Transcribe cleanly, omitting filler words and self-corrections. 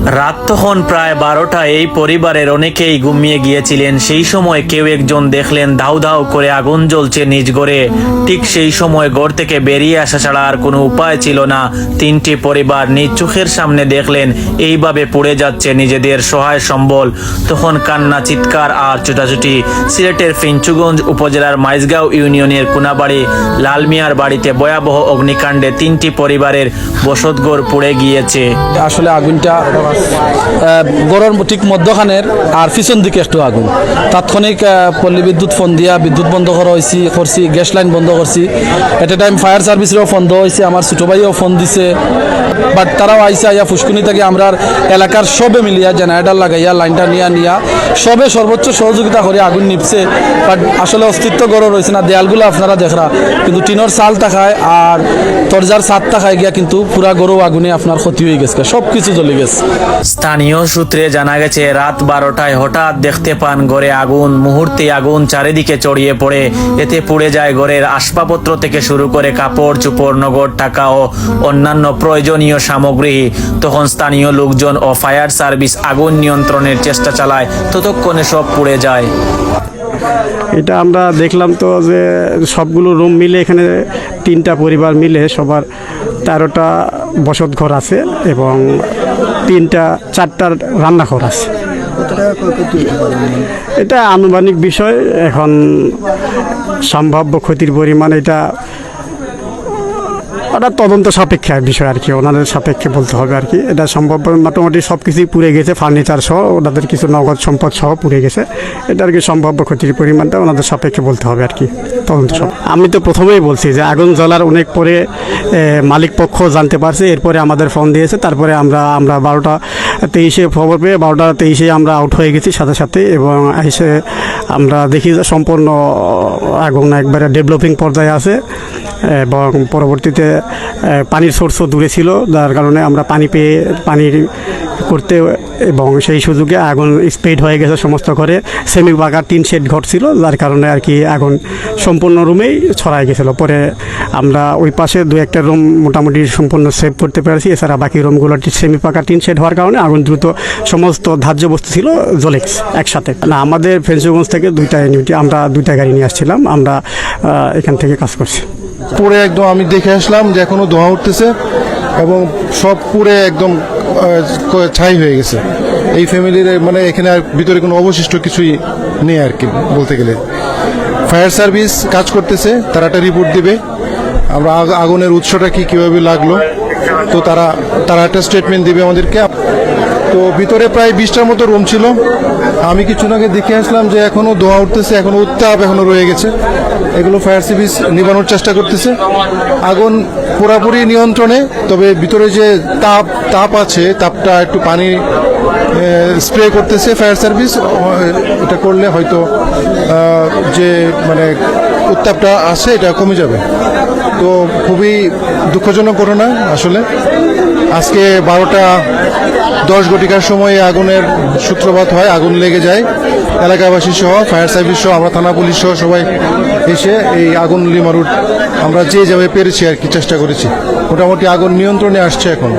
রাত তখন প্রায় 12টা। এই পরিবারের অনেকেই ঘুমিয়ে গিয়েছিলেন। সেই সময় কেউ একজন দেখলেন ধাউ ধাউ করে আগুন জ্বলছে নিজ ঘরে। ঠিক সেই সময় ঘর থেকে বেরিয়ে আসা ছাড়া আর কোনো উপায় ছিল না। তিনটি পরিবার নিজ চোখের সামনে দেখলেন এইভাবে পুড়ে যাচ্ছে নিজেদের সহায় সম্বল। তখন কান্না, চিৎকার আর ছোটাছুটি। সিলেটের ফিঞ্চুগঞ্জ উপজেলার মাইজগাঁও ইউনিয়নের কোনাবাড়ি লালমিয়ার বাড়িতে ভয়াবহ অগ্নিকাণ্ডে তিনটি পরিবারের বসতঘর পুড়ে গিয়েছে। আসলে আগুনটা গড়ের ঠিক মধ্যখানের আর পিছন দিকে একটু আগুন। তাৎক্ষণিক পল্লী বিদ্যুৎ ফোন দিয়া বিদ্যুৎ বন্ধ করা করছি, গ্যাস লাইন বন্ধ করছি। এট এ টাইম ফায়ার সার্ভিসেরও ফোন দেওয়া হয়েছে, আমার ছোটো ভাইও ফোন দিছে। বাট তারাও আইসে আইয়া ফুসকুনি থেকে আমরা এলাকার সবে মিলিয়া জেনারেটার লাগাইয়া লাইনটা নিয়া সবে সর্বোচ্চ সহযোগিতা করে আগুন নিপছে। বাট আসলে অস্তিত্ব গড় রয়েছে না। দেয়ালগুলো আপনারা দেখরা কিন্তু টিনের চাল থাকায় আর দরজার ছাদ থাকায় গিয়া কিন্তু পুরা গরু আগুনে আপনার ক্ষতি হয়ে গেছে, সব কিছু জ্বলে গেছে। স্থানীয় সূত্রে জানা গেছে রাত 12টায় হঠাৎ দেখতে পান ঘরে আগুন। মুহূর্তে আগুন চারিদিকে ছড়িয়ে পড়ে। এতে পুড়ে যায় ঘরের আসবাবপত্র থেকে শুরু করে কাপড় চোপড়, নগদ টাকা ও অন্যান্য প্রয়োজনীয় সামগ্রী। তখন স্থানীয় লোকজন ও ফায়ার সার্ভিস আগুন নিয়ন্ত্রণের চেষ্টা চালায়। ততক্ষণে সব পুড়ে যায়। এটা আমরা দেখলাম তো যে সবগুলো রুম মিলে এখানে তিনটা পরিবার মিলে সবার 13টা বসত ঘর আছে এবং 4টা রান্নাঘর আছে। এটা আনুমানিক বিষয়, এখন সম্ভাব্য ক্ষতির পরিমাণ এটা ওটা তদন্ত সাপেক্ষে বিষয় আর কি, ওনাদের সাপেক্ষে বলতে হবে আর কি। এটা সম্ভব মোটামুটি সব কিছুই পুড়ে গেছে, ফার্নিচার সহ ওনাদের কিছু নগদ সম্পদ সহ পুড়ে গেছে। এটা আর কি সম্ভাব্য ক্ষতির পরিমাণটা ওনাদের সাপেক্ষে বলতে হবে আর কি, তদন্ত সব। আমি তো প্রথমেই বলছি যে আগুন জ্বলার অনেক পরে মালিক পক্ষ জানতে পারছে, এরপরে আমাদের ফোন দিয়েছে। তারপরে আমরা 12টা 23-এ খবর পেয়ে 12টা 23-এ আমরা আউট হয়ে গেছি সাথে সাথে, এবং এসে আমরা দেখি যে সম্পূর্ণ আগুন একবারে ডেভেলপিং পর্যায়ে আছে এবং পরবর্তীতে পানির সোর্সও দূরে ছিল, যার কারণে আমরা পানি করতে এবং সেই সুযোগে আগুন স্প্রেড হয়ে গেছে সমস্ত ঘরে। সেমি পাকা টিন শেড ঘর ছিল, যার কারণে আর কি আগুন সম্পূর্ণ রুমেই ছড়াই গেছিলো। পরে আমরা ওই পাশে 2-1টা রুম মোটামুটি সম্পূর্ণ সেভ করতে পেরেছি। এছাড়া বাকি রুমগুলো সেমি পাকা টিন শেড হওয়ার কারণে আগুন দ্রুত সমস্ত ধার্য বস্তু ছিল জ্বলে গেছে একসাথে। না, আমাদের ফেঞ্চুগঞ্জ থেকে 2টা ইউনিটি, আমরা 2টা গাড়ি নিয়ে আসছিলাম, আমরা এখান থেকে কাজ করছি। পুরে একদম আমি দেখে আসলাম যে এখনো ধোঁয়া উঠতেছে এবং সব পুরে একদম ছাই হয়ে গেছে। এই ফ্যামিলির মানে এখানে আর ভিতরে কোনো অবশিষ্ট কিছুই নেই আর কি বলতে গেলে। ফায়ার সার্ভিস কাজ করতেছে, তারা একটা রিপোর্ট দিবে। আমরা আগুনের উৎসটা কীভাবে লাগলো তো তারা একটা স্টেটমেন্ট দিবে আমাদেরকে। তো ভিতরে প্রায় 20টার মতো রুম ছিল। আমি কিছুদিন আগে দেখে আসলাম যে এখনও ধোঁয়া উঠতেছে, এখনও উত্তাপ এখনও রয়ে গেছে। এগুলো ফায়ার সার্ভিস নিবানোর চেষ্টা করতেছে। আগুন পুরাপুরি নিয়ন্ত্রণে, তবে ভিতরে যে তাপ আছে, তাপটা একটু পানি স্প্রে করতেছে ফায়ার সার্ভিস। এটা করলে হয়তো যে মানে উত্তাপটা আছে এটা কমে যাবে। তো খুবই দুঃখজনক ঘটনা আসলে। আজকে 12টা 10 ঘটিকার সময় আগুনের সূত্রপাত হয়, আগুন লেগে যায়। এলাকাবাসী সহ ফায়ার সার্ভিস সহ আমরা থানা পুলিশ সহ সবাই এসে এই আগুন নিবারণ আমরা যেভাবে পেরেছি আর কি চেষ্টা করেছি। মোটামুটি আগুন নিয়ন্ত্রণে আসছে এখন।